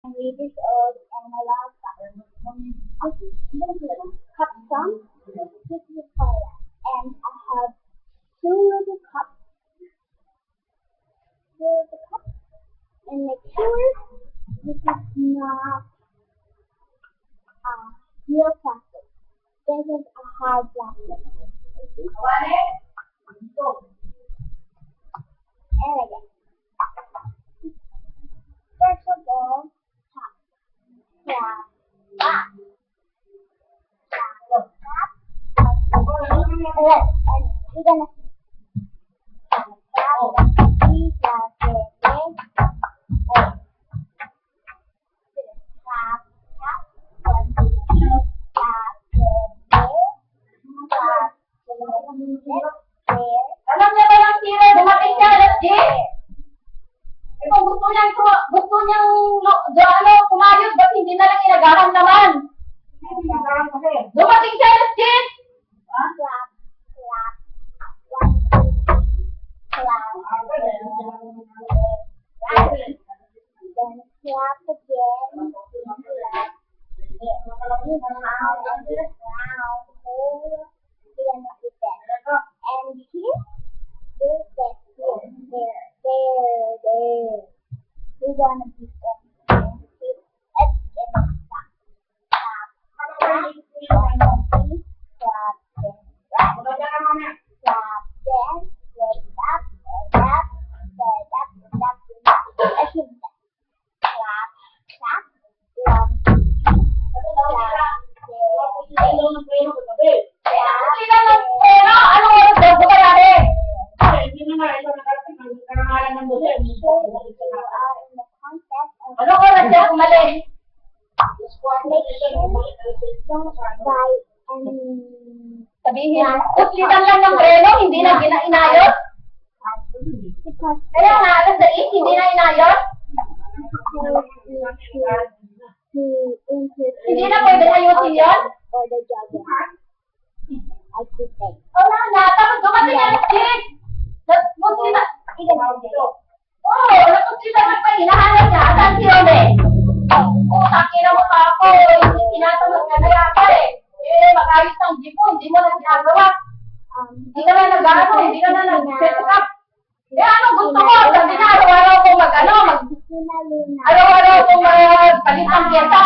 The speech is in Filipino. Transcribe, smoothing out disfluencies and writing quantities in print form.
I'm 8 years old and my last cup some. This is Victoria and I have two little cups and make sure this is not real plastic. This is a hard plastic. And again. First of all, tap, tap, tap, tap, tap, and we're gonna tap, tap, three, tap, tap, tap, Alam niya ba yung tira? Dumating siya, alas 10. Eh kung gusto niyang kumayos, ba't hindi na lang inagahan naman? Dumating siya, alas 10. We're gonna be Ano oras siya umalis? don't buy any Sabihin, kuslitan lang ng preno, hindi na inayos. because Kaya nga, alas 6, hindi na inayos. Hindi na pwede ayusin yun? or the jogging. I could say. Wala na, tapos dumating alas 6. Kuslitan. Oo, nakuslitan lang pa, hinahanap niya. Saan si Rome? Sakin na mo pa ako, tinatanong ka na yata eh. Mag-ayos ng jeep hindi mo na ginagawa. Hindi ka na nag-ano, hindi ka na nag-set up. Anong gusto mo? Sabi na, araw-araw kong araw-araw kong magpalit ng pyesa.